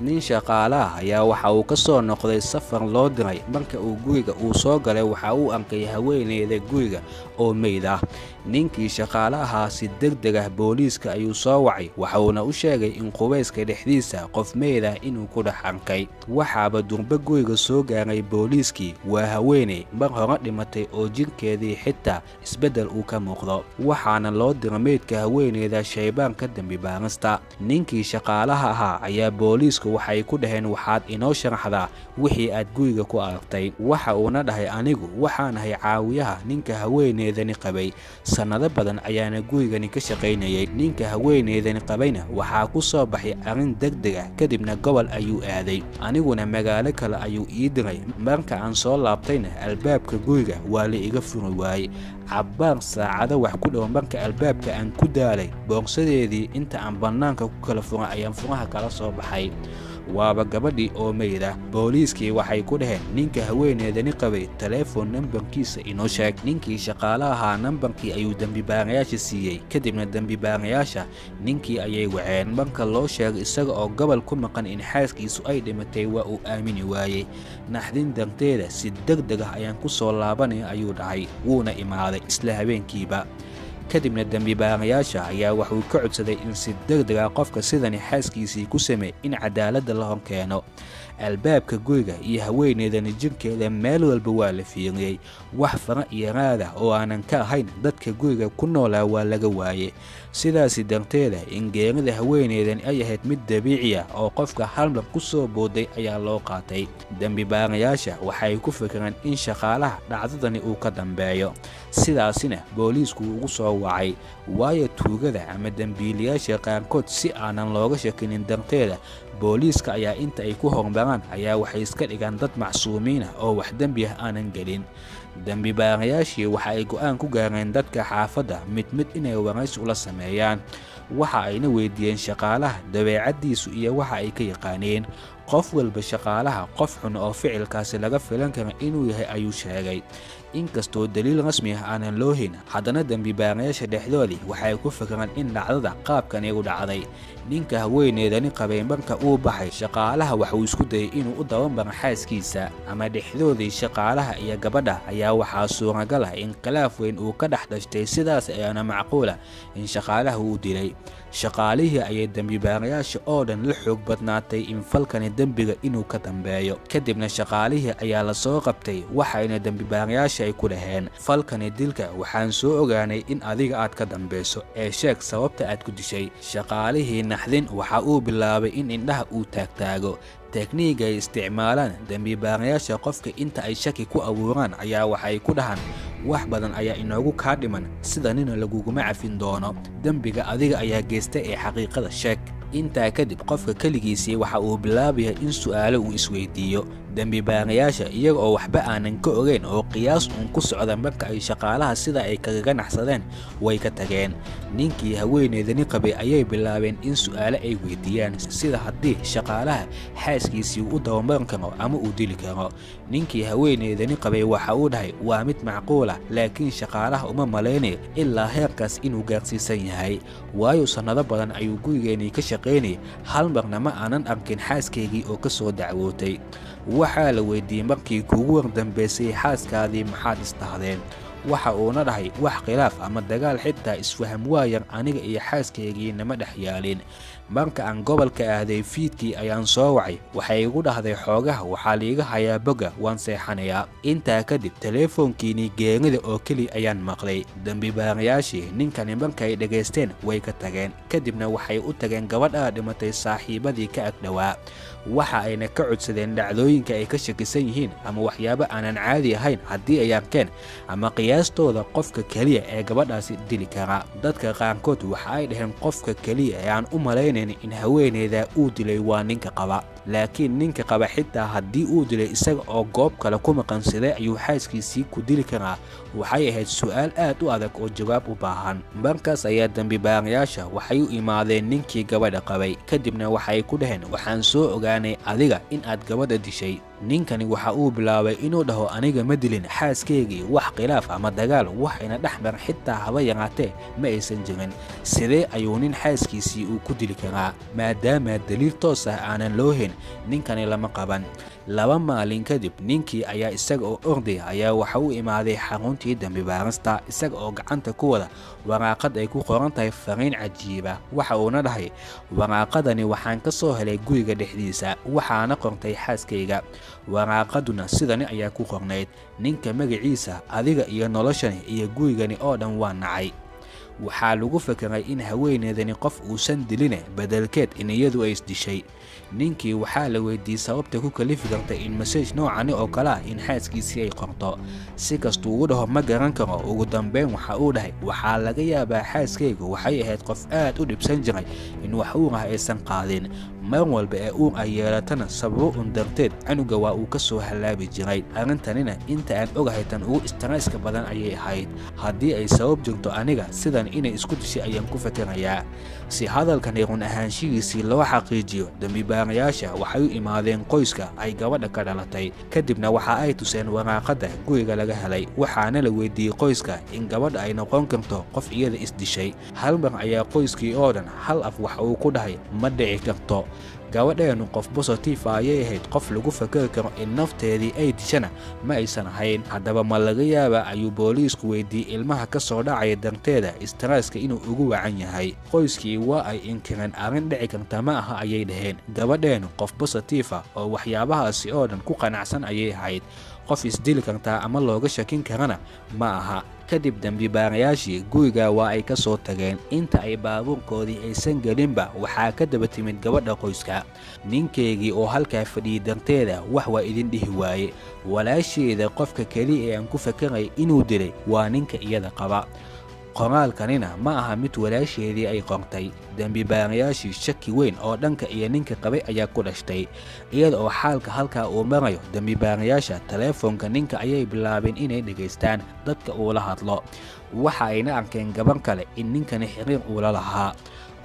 nin shaqaalaha ayaa waxa uu ka soo noqday safar loo diray. Marka uu guriga uu soo galay waxa uu arkay haweeneyda guriga oo meyd ah. ninkii shaqaalaha si degdeg ah booliiska ayuu soo wacay, waxa uuna u sheegay in qubeyska dhexdiisa qof meyd ah inuu ku dhex arkay. waxaaba durba guriga soo gaaray booliiskii. waa haweeney mar hore dhimatay oo jirkeedii xitaa isbeddel uu ka muuqdo, waxaana loo diray meydka haweeneyda shaybaanka dambi baarista. ninkii shaqaalaha ahaa ayaa booliisku waxay ku dhaheen waxaad inoo sharaxdaa wixii aad guriga ku aragtay. waxa uuna dhahay anigu waxaanahay caawiyaha ninka haweeneydani qabay, sannado badan ayaana gurigani ka shaqaynayay. ninka haweeneydani qabayna waxaa ku soo baxay arrin degdeg ah, kadibna gobol ayuu aaday, aniguna magaalo kale ayuu ii diray. marka aan soo laabtayna albaabka guriga waa la iga furi waayey. cabbaar saacado wax ku dhow marka albaabka aan ku daalay, boorsadeedii inta aan bannaanka ku kala furan ayaan furaha kala soo baxay. waaba gabadhii oo meyd ah. booliiskii waxay ku dhaheen ninka haweeneydani qabay teleefon nambarkiisa inoo sheeg. ninkii shaqaalaha ahaa nambarkii ayuu dembibaarayaasha siiyey, kadibna dembibaarayaasha ninkii ayay waceen. marka loo sheegay isaga oo gobol ku maqan in xaaskiisu ay dhimatay waa uu aamini waayey. naxdin darteeda si degdeg ah ayaan ku soo laabanaya ayuu dhahay, wuuna imaaday isla habeenkiiba. kadibna dembibaarayaasha ayaa wuxuu ka codsaday in si degdeg ah qofka sidani xaaskiisii ku sameey in cadaaladda la hor keeno. albaabka guriga iyo haweeneydani jirkeeda meel walba waa la fiiriyey. wax fara iyo raad ah oo aanan ka ahayn dadka guriga ku noolaa waa laga waayey. sidaasi darteeda in geerida haweeneydani ay ahayd mid dabiici ah oo qofka hal mar ku soo booday ayaa loo qaatay. dembibaarayaasha waxay ku fikireen in shaqaalaha dhacdadani uu ka dambeeyo, sidaasina booliisku ugu soo wacay. waayo tuugada ama dembiilayaasha qaarkood si aanan looga shakinin darteeda, booliiska ayaa inta ay ku hormaraan ayaa waxay iska dhigaan dad macsuumiin ah oo wax dembi ah aanan gelin. dembibaarayaashii waxa ay go'aan ku gaareen dadka xaafadda mid mid inay waraysi ula sameeyaan. waxa ayna weydiiyeen shaqaalaha dabeecaddiisu iyo waxa ay ka yaqaaneen. qof walba shaqaalaha qof xun oo ficilkaasi laga filan kara inuu yahay ayuu sheegay. inkastoo daliil rasmi ah aanan loo hayn, haddana dembibaarayaasha dhexdoodii waxay ku fikireen in dhacdada qaabkani u dhacday. ninka haweeneydani qabay marka uu baxay, shaqaalaha waxuu isku dayay inuu u dabamaro xaaskiisa, ama dhexdoodii shaqaalaha iyo gabadha ayaa waxaa suuragal ah in khilaaf weyn uu ka dhex dhashtay. sidaas ayaana macquul ah in shaqaalaha uu dilay. shaqaalihii ayay dembibaarayaasha oo dhan la xoog badnaatay in falkani dembiga inuu ka dambeeyo. kadibna shaqaalihii ayaa la soo qabtay, waxayna dembibaarayaasha ay ku dhaheen falkani dilka waxaan soo ogaanay in adiga aad ka dambeyso, ee sheeg sababta aad ku dishay. shaqaalihii naxdin waxa uu bilaabay in indhaha uu taagtaago. tekniiga ay isticmaalaan dembibaarayaasha qofka inta ay shaki ku abuuraan ayaa waxay ku dhahaan wax badan ayaa inoogu kaa dhiman, sidanina laguguma cafin doono. dembiga adiga ayaa geystay ee xaqiiqada sheeg. intaa kadib qofka keligiisii waxa uu bilaabaya in su'aalo uu isweydiiyo. dembibaarayaasha iyaga oo waxba aanan ka ogeyn oo qiyaas uun ku socda marka ay shaqaalaha sida ay kaga ganacsadeen way ka tageen. ninkii haweeneydani qabay ayay bilaabeen in su'aalo ay weydiiyaan, sida haddii shaqaalaha xaaskiisii u dabamaran karo ama uu dili karo. ninkii haweeneydani qabay waxa uu dhahay waa mid macquul ah, laakiin shaqaalaha uma malaynayo ilaa heerkaas inuu gaarsiisan yahay. waayo sannado badan ayuu gurigeenii ka shaqaynayay, hal marna ma aanan arkin xaaskaygii oo ka soo dacwootay. waxaa la weydiiyey markii kuugu wardambeysay xaaskaadii maxaad isdhahdeen. waxa uuna dhahay wax khilaaf ama dagaal xitaa isfaham waayar aniga iyo xaaskaygii nama dhex yaalin. marka aan gobolka aaday fiidkii ayaan soo wacay, waxay igu dhahday xoogaha waxaa liiga hayaa boga, waan seexanayaa. intaa kadib teleefonkiinii geerida oo keliya ayaan maqlay. dembibaarayaashii ninkani markay dhegaysteen way ka tageen, kadibna waxay u tageen gabadhaa dhimatay saaxiibadii ka agdhowaa. waxa ayna ka codsadeen dhacdooyinka ay ka shakisan yihiin ama waxyaabo aanan caadi ahayn haddii ay arkeen, ama qiyaastooda qofka keliya ee gabadhaasi dili kara. dadka qaarkood waxa ay dhaheen qofka keliya ee aan u malaynayn in haweeneyda uu dilay waa ninka qaba. laakiin ninka qaba xitaa haddii uu dilay isaga oo goob kale ku maqan, sidee ayuu xaaskiisii ku dili karaa? waxay ahayd su'aal aad u adag oo jawaab u baahan. markaas ayaa dembibaarayaasha waxay u imaadeen ninkii gabadha qabay, kadibna waxay ku dhaheen waxaan soo ogaanay adiga in aad gabadha dishay. ninkani waxa uu bilaabay inuu dhaho aniga ma dilin xaaskaygii, wax khilaaf ama dagaal waxayna dhexmar xitaa haba yaraatee ma aysan jirin. sidee ayuu nin xaaskiisii uu ku dili karaa maadaama daliil toos ah aanan loo hayn? ninkani lama qaban. 2 maalin kadib ninkii ayaa isaga oo orday ayaa waxa uu imaaday xaruntii dambi baarista isaga oo gacanta ku wada waraaqad ay ku qoran tahay fariin cajiiba. waxa uuna dhahay waraaqadani waxaan ka soo helay guriga dhexdiisa, waxaana qortay xaaskayga. waraaqaduna sidani ayaa ku qornayd: ninka magaciisa adiga iyo noloshani iyo gurigani oo dhan waa nacay. waxaa lagu fakeray in haweeneedani qof uusan diline bedelkeed in iyadu ay isdishay. ninkii waxaa la weydiiyey sababta ku kalifi karta in message noocani oo kale ah in xaaskiisii ay qorto. si kastuu u dhaho ma garan karo. ugu dambeyn waxa uu dhahay waxaa laga yaabaa xaaskaygu waxay ahayd qof aad u dhibsan jiray in wax uur ah aysan qaadin. mar walba ee uur ay yeelatana sababo un darteed canuga waa uu ka soo halaabi jiray. arrintanina inta aan ogahay tan ugu stresska badan ayay ahayd. haddii ay sabab jirto aniga sidan inay isku dishay ayaan ku fakerayaa. si hadalkani run ahaanshihiisii loo xaqiijiyo, dambibaarayaasha waxay u imaadeen qoyska ay gabadha ka dhalatay. kadibna waxa ay tuseen waraaqada guriga laga helay, waxaana la weydiiyey qoyska in gabadha ay noqon karto qof iyada isdishay. hal mar ayaa qoyskii oo dhan hal af waxa uu ku dhahay ma dhici karto. gabadheenu qof positive ayay ahayd, qof lagu fakeri karo in nafteedii ay dishana ma aysan ahayn. haddaba ma laga yaabaa ayuu booliisku weydiiyey ilmaha ka soo dhacaya darteeda stresska inuu ugu wacan yahay. qoyskii waa ay inkireen arrin dhici karta ma aha ayay dhaheen. gabadheenu qof positive ah oo waxyaabahaasi oo dhan ku qanacsan ayay ahayd. qof isdili kartaa ama looga shakin karana ma aha. kadib dambibaarayaashii guriga waa ay ka soo tageen. inta ay baabuurkoodii aysan gelinba waxaa ka daba timid gabadha qoyska. ninkeygii oo halkaa fadhiyey darteeda wax waa idin dhihi waaye. walaasheeda qofka keliya ee aan ku fakeray inuu dilay waa ninka iyada qaba. qoraalkanina ma aha mid walaasheedii ay qortay. dambibaarayaashii shaki weyn oo dhanka iyo ninka qabay ayaa ku dhashtay. iyada oo xaalka halkaa uu marayo, dambibaarayaasha taleefoonka ninka ayay bilaabeen inay dhegaystaan dadka uu la hadlo. waxa ayna arkeen gabar kale in ninkani xiriir uula lahaa.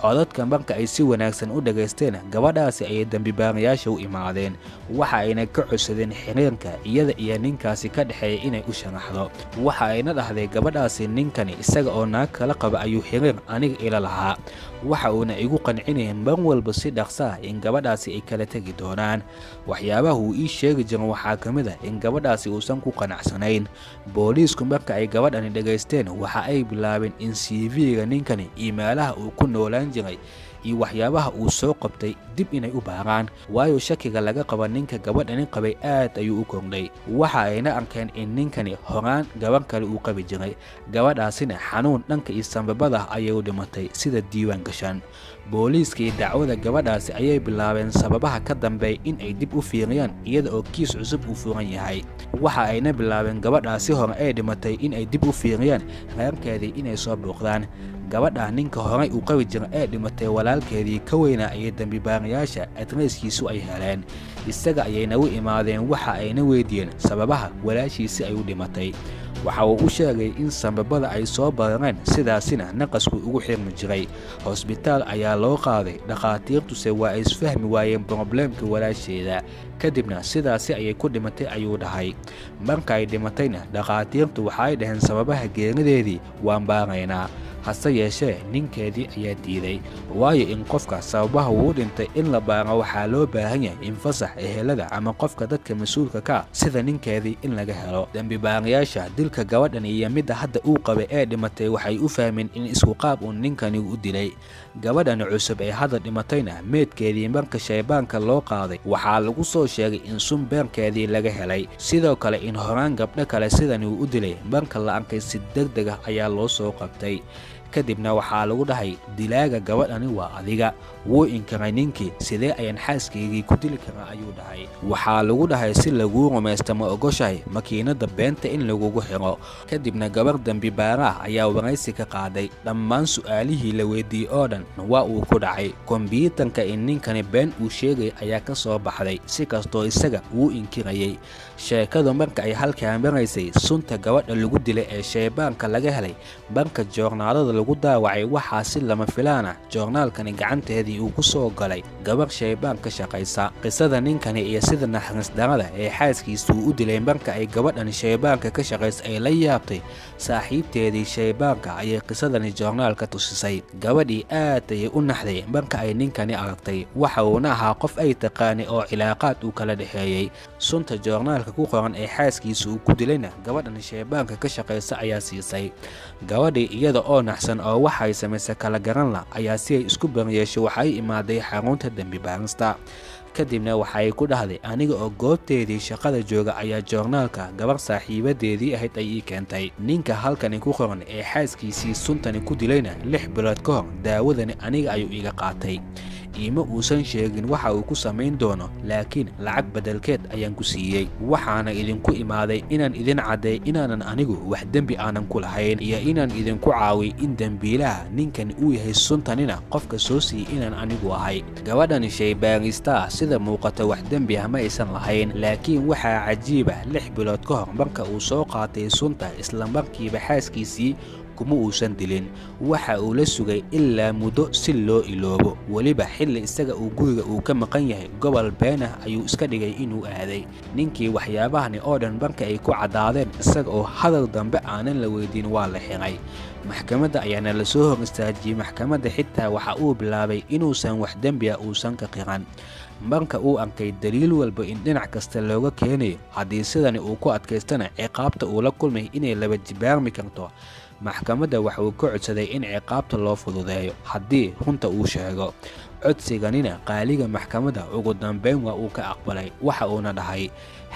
codadka marka ay si wanaagsan u dhagaysteen, gabadhaasi ayay dambibaarayaasha u imaadeen. waxa ayna ka codsadeen xiriirka iyada iyo ninkaasi ka dhexeeya inay u sharaxdo. waxa ayna dhahday gabadhaasi ninkani isaga oo naag kala qaba ayuu xiriir aniga ila lahaa. waxa uuna igu qancinayeen mar walba si dhaqsa ah in gabadhaasi ay kala tegi doonaan. waxyaabaha uu ii sheegi jiray waxaa ka mid ah in gabadhaasi uusan ku qanacsanayn. booliisku marka ay gabadhani dhagaysteen waxa ay bilaabeen in CV-ga ninkani iyo meelaha uu ku noolaan jiray iyo waxyaabaha uu soo qabtay dib inay u baaraan, waayo shakiga laga qaba ninka gabadhani qabay aad ayuu u kordhay. waxa ayna arkeen in ninkani horaan gabar kale uu qabi jiray. gabadhaasina xanuun dhanka iyo sanbabada ayay u dhimatay sida diiwaan gashan. booliiskii dacwada gabadhaasi ayay bilaabeen sababaha ka dambeey in ay dib u fiiriyaan iyada oo kiis cusub uu furan yahay. waxa ayna bilaabeen gabadhaasi hore ee dhimatay in ay dib u fiiriyaan reerkeedii inay soo booqdaan. gabadha ninka horey uu qabi jira ee dhimatay walaalkeedii ka weynaa ayay dambibaarayaasha adreyskiisu ay heleen. isaga ayayna u imaadeen. waxa ayna weydiiyeen sababaha walaashiisi ay u dhimatay. waxa uu u sheegay in sanbabada ay soo barareen, sidaasina naqasku ugu xirmi jiray. hosbitaal ayaa loo qaaday. dhakhaatiirtuse waa ay isfahmi waayeen brobleemka walaasheeda. kadibna sidaasi ayay ku dhimatay ayuu dhahay. marka ay dhimatayna dhakhaatiirtu waxa ay dhaheen sababaha geerideedii waan baaraynaa. hase yeeshee ninkeedii ayaa diiday, waayo in qofka sababaha uu dhintay in la baaro waxaa loo baahan yahay in fasax ehelada ama qofka dadka mas-uulka ka sida ninkeedii in laga helo. dambibaarayaasha dilka gabadhan iyo midda hadda uu qabay ee dhimatay waxay u fahmeen in isku qaab uu ninkani u dilay. gabadhan cusub ee hadda dhimatayna meedkeedii marka shaybaanka loo qaaday waxaa lagu soo sheegay in sun beerkeedii laga helay. sidoo kale in horaan gabdho kale sidani uu u dilay marka la arkay si degdeg ah ayaa loo soo qabtay. kadibna waxaa lagu dhahay dilaaga gabadhani waa adiga. wuu inkaray ninkii, sidee ayaan xaaskaygii ku dili karaa ayuu dhahay. waxaa lagu dhahay si laguu rumaysta ma ogoshahay makiinada beenta in lagugu xiro. kadibna gabar dambibaara ah ayaa waraysi ka qaaday. dhammaan su'aalihii la weydiiyey oo dhan waa uu ku dhacay. kombiyuutarka in ninkani been uu sheegay ayaa ka soo baxday, si kastoo isaga wuu inkirayay. sheekadu marka ay halkaa maraysay, sunta gabadha lagu dilay ee shaybaanka laga helay marka joornaalada lagu daawacay waxaa si lama filaan ah joornaalkani gacanteedii uu ku soo galay gabar shaybaan ka shaqaysa. qisada ninkani iyo sida naxariis darrada ee xaaskiisu u dilay marka ay gabadhan shaybaanka ka shaqaysa ay la yaabtay saaxiibteedii shaybaanka ayay qisadani joornaalka tusisay. gabadhii aad ayay u naxday marka ay ninkani aragtay, waxa uuna ahaa qof ay taqaanay oo cilaaqaad uu kala dhexeeyey. sunta joornaalka ku qoran ee xaaskiisa uu ku dilayna gabadhan shaybaanka ka shaqaysa ayaa siisay. gabadhii iyada oo naxsan oo waxay samaysay kala garan la ayaa si ay isku baryeeshay waxay imaaday xarunta dembi baarista. kadibna waxay ku dhahday, aniga oo goobteedii shaqada jooga ayaa joornaalka gabar saaxiibadeedii ahayd ay ii keentay. ninka halkani ku qoran ee xaaskiisii suntani ku dilayna 6 bilood ka hor daawadani aniga ayuu iga qaatay. iima uusan sheegin waxa uu ku samayn doono, laakiin lacag beddelkeed ayaan ku siiyey. waxaana idinku imaaday inaan idin caddeey inaanan anigu wax dembi aanan ku lahayn, iyo inaan idinku caawiy in dembiilaha ninkani uu yahay suntanina qofka soo siiyey inaan anigu ahay. gabadhani shaybaarista sida muuqata wax dembi ah ma aysan lahayn, laakiin waxaa cajiib ah 6 bilood ka hor marka uu soo qaatay sunta isla markiiba xaaskiisii kuma uusan dilin. waxa uu la sugay ilaa muddo si loo iloobo, weliba xilli isaga uu guriga uu ka maqan yahay gobol been ah ayuu iska dhigay inuu aaday. ninkii waxyaabahani oo dhan marka ay ku caddaadeen isaga oo hadal dambe aanan la weydiin waa la xiray. maxkamadda ayaana la soo hor istaajiyey. maxkamadda xitaa waxa uu bilaabay inuusan wax dembi ah uusan ka qiran. marka uu arkay daliil walba in dhinac kasta looga keenayo, haddii sidani uu ku adkaystana ciqaabta uu la kulmay inay laba jibaarmi karto, maxkamadda waxa uu ka codsaday in ciqaabta loo fududeeyo haddii runta uu sheego. codsiganina qaaliga maxkamadda ugu dambeyn waa uu ka aqbalay. waxa uuna dhahay,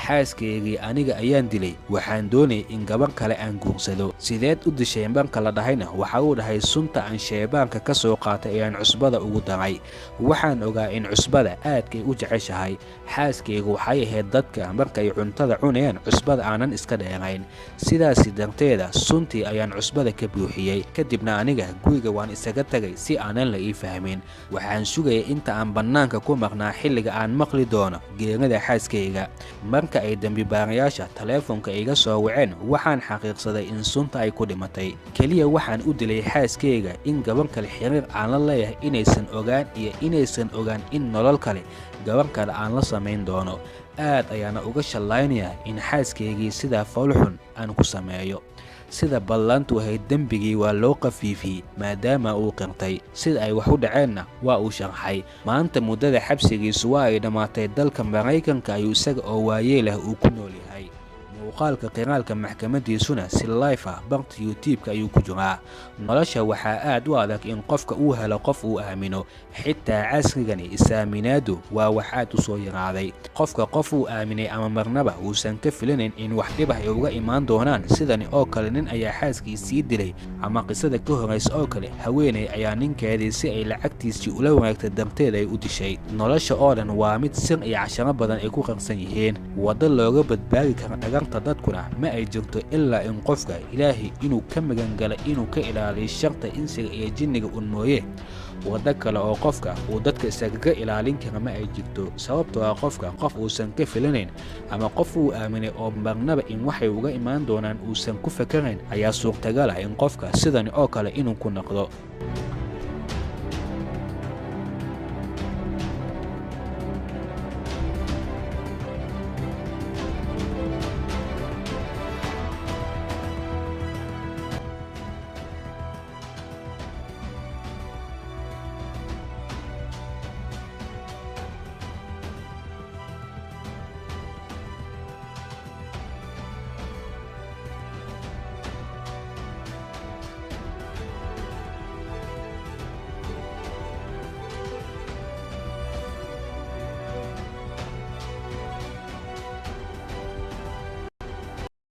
xaaskaygii aniga ayaan dilay, waxaan doonayay in gabar kale aan guursado. sideed u dishay marka la dhahayna waxa uu dhahay, sunta aan shaybaanka ka soo qaatay ayaan cusbada ugu daray. waxaan ogaa in cusbada aadkay u jeceshahay. xaaskaygu waxay ahayd dadka markay cuntada cunayaan cusbada aanan iska dheerayn, sidaasi darteeda suntii ayaan cusbada ka buuxiyey. kadibna aniga guriga waan isaga tagay si aanan la ii fahmin. waxaan sugaya inta aan bannaanka ku maqnaa xilliga aan maqli doono geerida xaaskayga. marka ay dembibaarayaasha taleefonka iga soo waceen waxaan xaqiiqsaday in sunta ay ku dhimatay. keliya waxaan u dilay xaaskayga in gabar kale xiriir aan la leeyahay inaysan ogaan, iyo inaysan ogaan in nolol kale gabar kale aan la samayn doono. aad ayaana uga shallaynayaa in xaaskaygii sidaa foolxun aan ku sameeyo. sida ballantu ahayd dembigii waa loo qafiifiyey maadaama uu qirtay. sida ay wax u dhaceenna waa uu sharxay. maanta muddada xabsigiisu waa ay dhammaatay. dalka Maraykanka ayuu isaga oo waayeelah uu ku nool yahay. muuqaalka qiraalka maxkamadiisuna si live ah barta YouTube-ka ayuu ku jiraa. nolosha waxaa aad u adag in qofka uu helo qof uu aamino. xitaa casrigani is-aaminaadu waa wax aad u soo yaraaday. qofka qof uu aaminay ama marnaba uusan ka filanayn in wax dhib ah ay uga imaan doonaan. sidani oo kale nin ayaa xaaskiisii dilay, ama qisada ka horaysa oo kale haweeney ayaa ninkeedii si ay lacagtiisii ula wanaagtay darteed ay u dishay. nolosha oo dhan waa mid sir iyo casharo badan ay ku qarsan yihiin. waddo looga badbaadi karo dhagarta dadkuna ma ay jirto ilaa in qofka ilaahay inuu ka magangala inuu ka ilaaliyo sharta insiga iyo jinniga un mooye. waddo kale oo qofka uu dadka isaga ilaalin kara ma ay jirto, sababtoo ah qofka qof uusan ka filanayn ama qof uu aaminay oo marnaba in waxay uga imaan doonaan uusan ku fakarayn ayaa suurtagal ah in qofka sidani oo kale inuu ku noqdo.